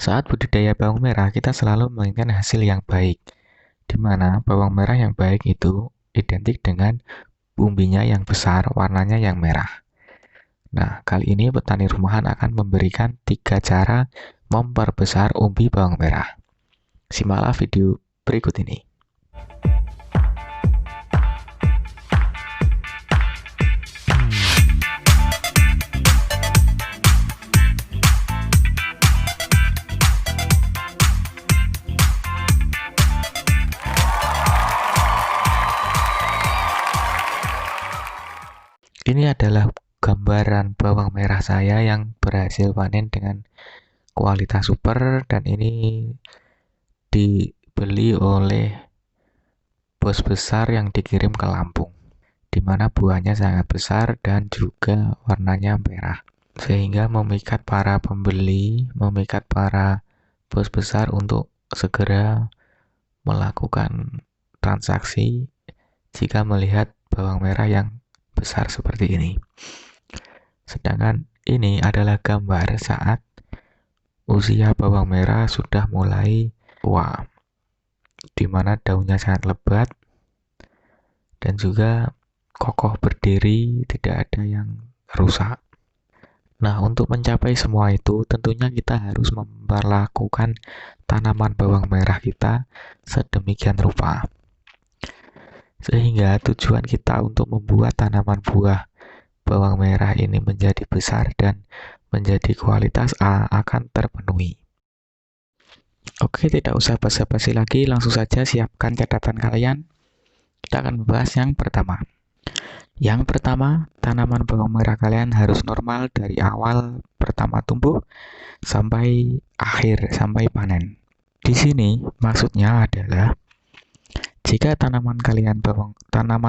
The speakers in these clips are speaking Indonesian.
Saat budidaya bawang merah, kita selalu menginginkan hasil yang baik, di mana bawang merah yang baik itu identik dengan umbinya yang besar, warnanya yang merah. Nah, kali ini petani rumahan akan memberikan 3 cara memperbesar umbi bawang merah. Simaklah video berikut ini. Ini adalah gambaran bawang merah saya yang berhasil panen dengan kualitas super, dan ini dibeli oleh bos besar yang dikirim ke Lampung, di mana buahnya sangat besar dan juga warnanya merah, sehingga memikat para pembeli, memikat para bos besar untuk segera melakukan transaksi jika melihat bawang merah yang besar seperti ini. Sedangkan ini adalah gambar saat usia bawang merah sudah mulai tua, di mana daunnya sangat lebat dan juga kokoh berdiri, tidak ada yang rusak. Nah, untuk mencapai semua itu, tentunya kita harus memperlakukan tanaman bawang merah kita sedemikian rupa. Sehingga tujuan kita untuk membuat tanaman buah bawang merah ini menjadi besar dan menjadi kualitas A akan terpenuhi. Oke, tidak usah basa-basi lagi, langsung saja siapkan catatan kalian. Kita akan membahas yang pertama. Yang pertama, tanaman bawang merah kalian harus normal dari awal pertama tumbuh sampai akhir, sampai panen. Di sini maksudnya adalah jika tanaman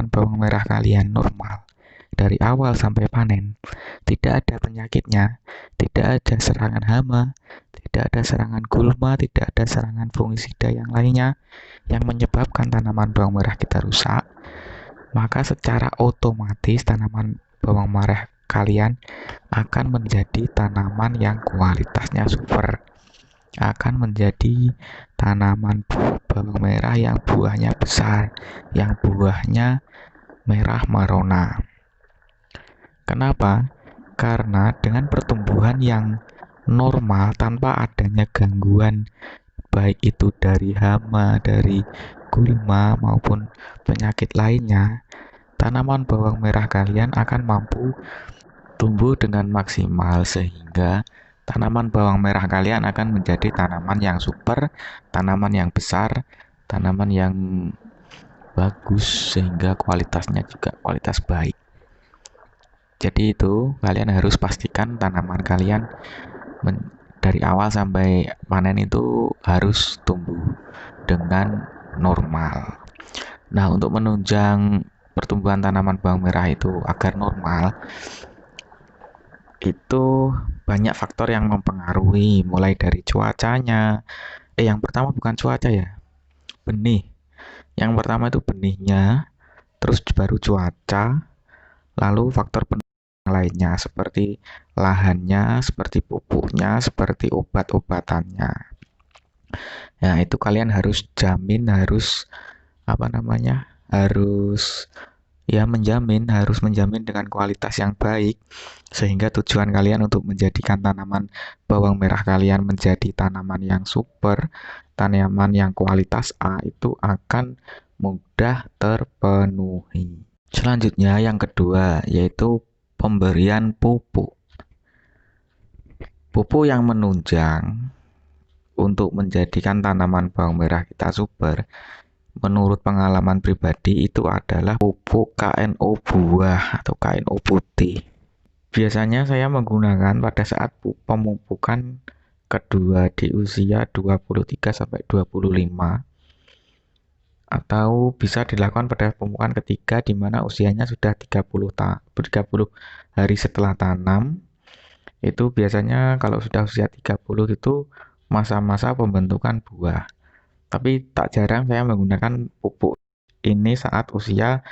bawang merah kalian normal dari awal sampai panen, tidak ada penyakitnya, tidak ada serangan hama, tidak ada serangan gulma, tidak ada serangan fungisida yang lainnya yang menyebabkan tanaman bawang merah kita rusak, maka secara otomatis tanaman bawang merah kalian akan menjadi tanaman yang kualitasnya super, akan menjadi tanaman bawang merah yang buahnya besar, yang buahnya merah marona. Kenapa? Karena dengan pertumbuhan yang normal tanpa adanya gangguan, baik itu dari hama, dari gulma maupun penyakit lainnya, tanaman bawang merah kalian akan mampu tumbuh dengan maksimal, sehingga tanaman bawang merah kalian akan menjadi tanaman yang super, tanaman yang besar, tanaman yang bagus, sehingga kualitasnya juga kualitas baik. Jadi itu kalian harus pastikan tanaman kalian dari awal sampai panen itu harus tumbuh dengan normal. Nah, untuk menunjang pertumbuhan tanaman bawang merah itu agar normal, itu banyak faktor yang mempengaruhi, mulai dari cuacanya. Yang pertama bukan cuaca ya, benih. Yang pertama itu benihnya, terus baru cuaca, lalu faktor lainnya seperti lahannya, seperti pupuknya, seperti obat-obatannya. Nah, itu kalian harus jamin, harus harus harus menjamin dengan kualitas yang baik, sehingga tujuan kalian untuk menjadikan tanaman bawang merah kalian menjadi tanaman yang super, tanaman yang kualitas A itu akan mudah terpenuhi. Selanjutnya yang kedua yaitu pemberian pupuk. Pupuk yang menunjang untuk menjadikan tanaman bawang merah kita super, menurut pengalaman pribadi itu adalah pupuk KNO buah atau KNO putih. Biasanya saya menggunakan pada saat pemupukan kedua di usia 23-25, atau bisa dilakukan pada pemupukan ketiga di mana usianya sudah 30 hari setelah tanam. Itu biasanya kalau sudah usia 30 itu masa-masa pembentukan buah. Tapi tak jarang saya menggunakan pupuk ini saat usia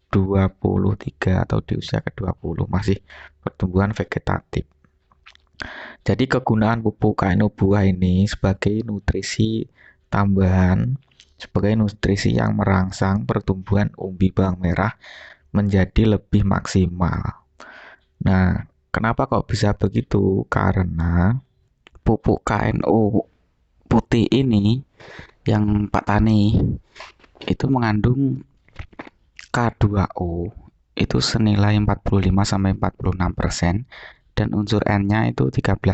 23 atau di usia ke-20, masih pertumbuhan vegetatif. Jadi kegunaan pupuk KNO buah ini sebagai nutrisi tambahan, sebagai nutrisi yang merangsang pertumbuhan umbi bawang merah menjadi lebih maksimal. Nah, kenapa kok bisa begitu? Karena pupuk KNO putih ini yang Pak Tani itu mengandung K2O itu senilai 45 sampai 46% dan unsur N-nya itu 13%.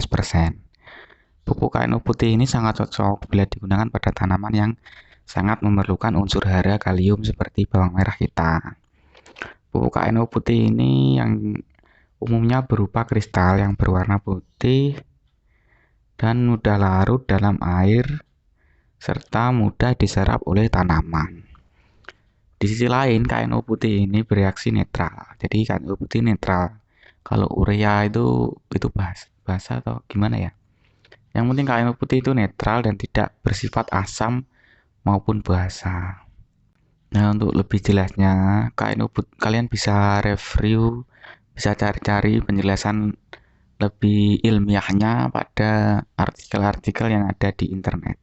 Pupuk KNO putih ini sangat cocok bila digunakan pada tanaman yang sangat memerlukan unsur hara kalium seperti bawang merah kita. Pupuk KNO putih ini yang umumnya berupa kristal yang berwarna putih dan mudah larut dalam air serta mudah diserap oleh tanaman. Di sisi lain, KNO putih ini bereaksi netral. Jadi KNO putih netral. Kalau urea itu bahasa atau gimana ya? Yang penting KNO putih itu netral dan tidak bersifat asam maupun basa. Nah, untuk lebih jelasnya, kalian bisa review, bisa cari-cari penjelasan lebih ilmiahnya pada artikel-artikel yang ada di internet.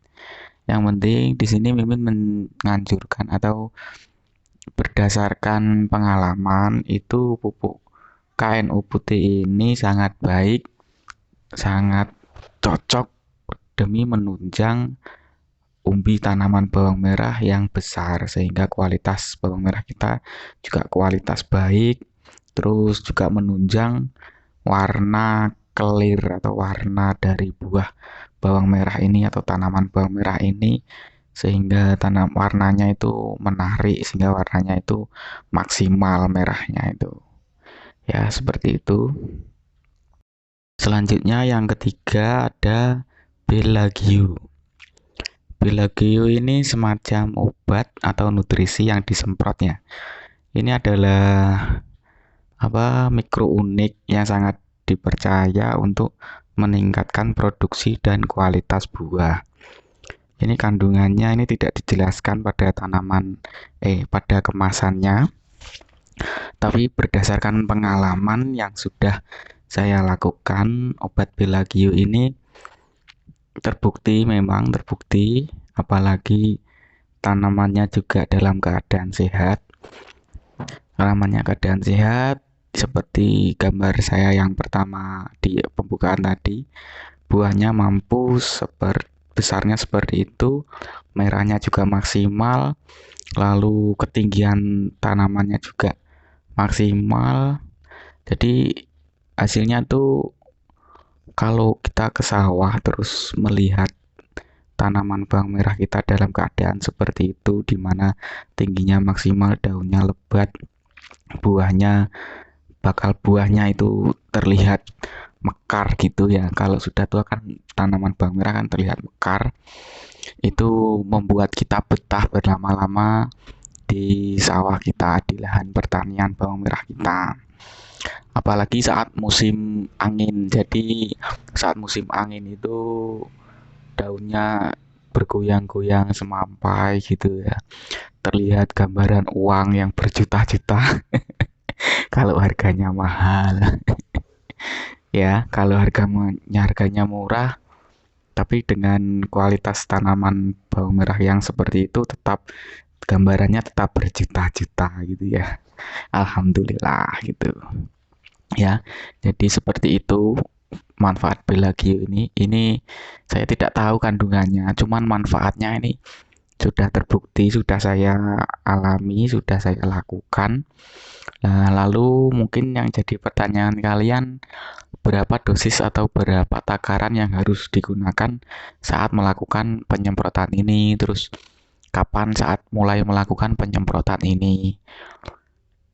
Yang penting di sini Mimin menganjurkan atau berdasarkan pengalaman itu pupuk KNO putih ini sangat baik, sangat cocok demi menunjang umbi tanaman bawang merah yang besar sehingga kualitas bawang merah kita juga kualitas baik, terus juga menunjang warna kelir atau warna dari buah bawang merah ini atau tanaman bawang merah ini sehingga tanam warnanya itu menarik sehingga warnanya itu maksimal merahnya itu. Ya, seperti itu. Selanjutnya yang ketiga ada Belagio. Belagio ini semacam obat atau nutrisi yang disemprotnya. Ini adalah mikro unik yang sangat dipercaya untuk meningkatkan produksi dan kualitas buah. Ini kandungannya ini tidak dijelaskan pada pada kemasannya, tapi berdasarkan pengalaman yang sudah saya lakukan, obat Belagio ini terbukti, apalagi tanamannya juga dalam keadaan sehat. Seperti gambar saya yang pertama di pembukaan tadi, buahnya besarnya seperti itu, merahnya juga maksimal, lalu ketinggian tanamannya juga maksimal. Jadi hasilnya tuh kalau kita ke sawah terus melihat tanaman bawang merah kita dalam keadaan seperti itu, di mana tingginya maksimal, daunnya lebat, buahnya itu terlihat mekar gitu ya. Kalau sudah tua kan tanaman bawang merah kan terlihat mekar. Itu membuat kita betah berlama-lama di sawah kita, di lahan pertanian bawang merah kita. Apalagi saat musim angin. Jadi saat musim angin itu daunnya bergoyang-goyang semampai gitu ya. Terlihat gambaran uang yang berjuta-juta kalau harganya mahal. Ya, kalau harganya murah tapi dengan kualitas tanaman bawang merah yang seperti itu gambarannya tetap berjuta-juta gitu ya. Alhamdulillah gitu. Ya, jadi seperti itu manfaat Belagio ini. Ini saya tidak tahu kandungannya, cuman manfaatnya ini sudah terbukti, sudah saya alami, sudah saya lakukan. Nah, lalu mungkin yang jadi pertanyaan kalian, berapa dosis atau berapa takaran yang harus digunakan saat melakukan penyemprotan ini, terus kapan saat mulai melakukan penyemprotan ini.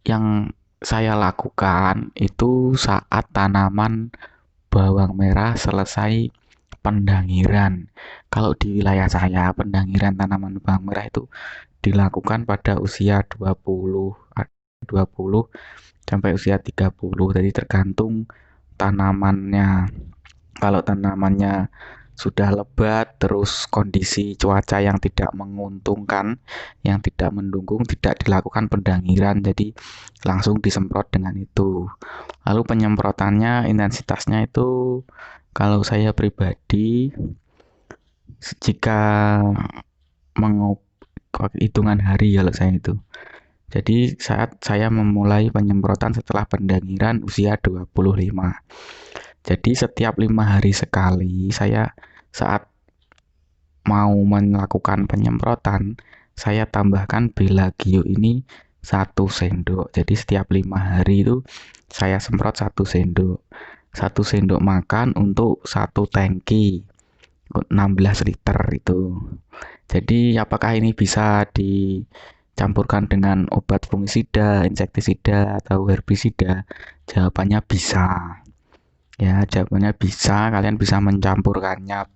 Yang saya lakukan itu saat tanaman bawang merah selesai pendangiran. Kalau di wilayah saya, pendangiran tanaman bawang merah itu dilakukan pada usia 20 sampai usia 30. Jadi tergantung tanamannya. Kalau tanamannya sudah lebat, terus kondisi cuaca yang tidak menguntungkan, yang tidak mendukung, tidak dilakukan pendangiran, jadi langsung disemprot dengan itu. Lalu penyemprotannya intensitasnya itu Kalau saya pribadi, jika hitungan hari kalau saya itu. Jadi saat saya memulai penyemprotan setelah pendangiran usia 25. Jadi setiap 5 hari sekali saya saat mau melakukan penyemprotan, saya tambahkan Belagio ini 1 sendok. Jadi setiap 5 hari itu saya semprot 1 sendok. 1 sendok makan untuk 1 tangki 16 liter itu. Jadi apakah ini bisa dicampurkan dengan obat fungisida, insektisida, atau herbisida? Jawabannya bisa. Ya, jawabannya bisa. Kalian bisa mencampurkannya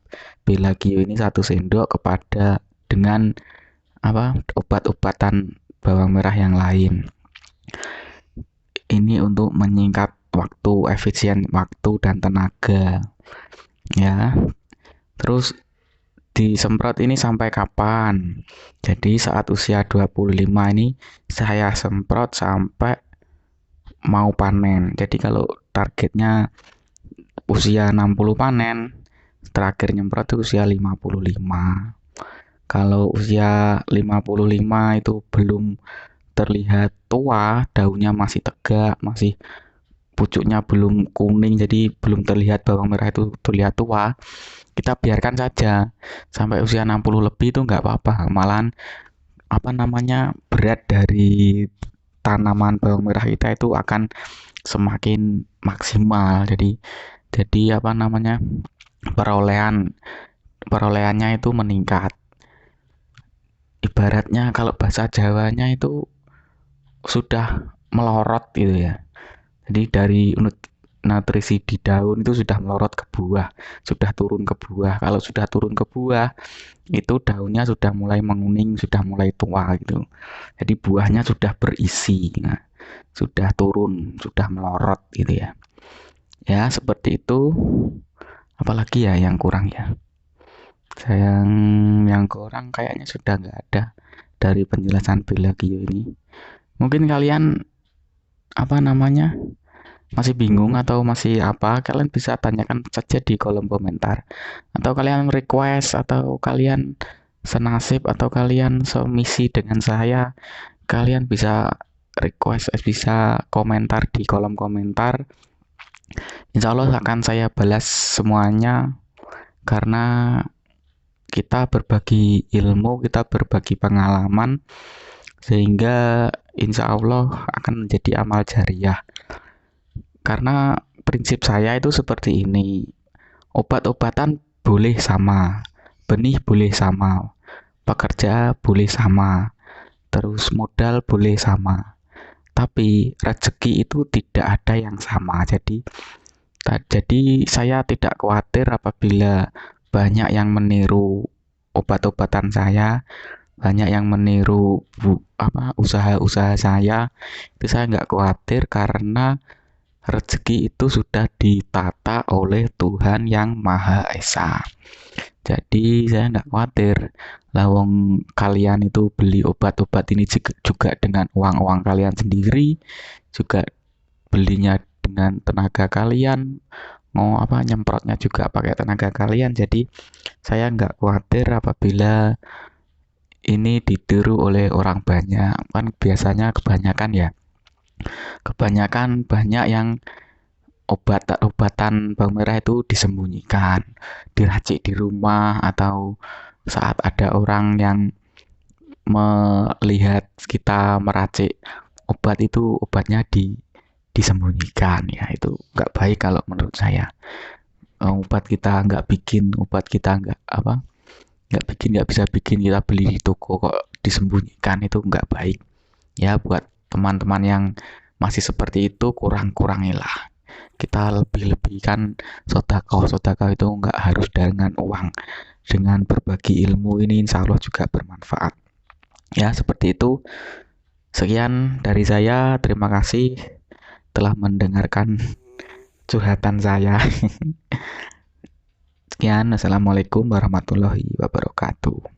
Belagio ini 1 sendok kepada dengan obat-obatan bawang merah yang lain. Ini untuk menyingkat waktu, efisien waktu dan tenaga. Ya. Terus disemprot ini sampai kapan? Jadi saat usia 25 ini saya semprot sampai mau panen. Jadi kalau targetnya usia 60 panen, terakhir nyemprot itu usia 55. Kalau usia 55 itu belum terlihat tua, daunnya masih tegak, masih pucuknya belum kuning, jadi belum terlihat bawang merah itu terlihat tua, kita biarkan saja sampai usia 60 lebih itu nggak apa-apa. Malahan berat dari tanaman bawang merah kita itu akan semakin maksimal. Jadi perolehannya itu meningkat. Ibaratnya kalau bahasa Jawanya itu sudah melorot gitu ya. Jadi dari nutrisi di daun itu sudah melorot ke buah, sudah turun ke buah. Kalau sudah turun ke buah, itu daunnya sudah mulai menguning, sudah mulai tua gitu. Jadi buahnya sudah berisi, nah, sudah turun, sudah melorot gitu ya. Ya, seperti itu. Apalagi ya yang kurang ya. Yang kurang kayaknya sudah nggak ada dari penjelasan Belagio ini. Mungkin kalian masih bingung atau masih kalian bisa tanyakan saja di kolom komentar, atau kalian request, atau kalian senasib, atau kalian semisi dengan saya, kalian bisa request, bisa komentar di kolom komentar. Insya Allah akan saya balas semuanya, karena kita berbagi ilmu, kita berbagi pengalaman, sehingga insya Allah akan menjadi amal jariah. Karena prinsip saya itu seperti ini, obat-obatan boleh sama, benih boleh sama, pekerja boleh sama, terus modal boleh sama, tapi rezeki itu tidak ada yang sama. Jadi saya tidak khawatir apabila banyak yang meniru obat-obatan saya, banyak yang meniru usaha-usaha saya. Itu saya nggak khawatir, karena rezeki itu sudah ditata oleh Tuhan yang Maha Esa. Jadi saya nggak khawatir. Lawang kalian itu beli obat-obat ini juga dengan uang kalian sendiri, juga belinya dengan tenaga kalian, nyemprotnya juga pakai tenaga kalian. Jadi saya nggak khawatir apabila ini ditiru oleh orang banyak. Kan biasanya kebanyakan banyak yang obatan bawang merah itu disembunyikan, diracik di rumah, atau saat ada orang yang melihat kita meracik obat itu, obatnya disembunyikan. Ya, itu nggak baik kalau menurut saya. Obat kita nggak bisa bikin kita beli di toko kok disembunyikan, itu nggak baik. Ya, buat teman-teman yang masih seperti itu, kurangilah. Kita lebih-lebihkan sedekah itu nggak harus dengan uang. Dengan berbagi ilmu ini insya Allah juga bermanfaat. Ya, seperti itu. Sekian dari saya. Terima kasih telah mendengarkan curhatan saya. Sekian. Assalamualaikum warahmatullahi wabarakatuh.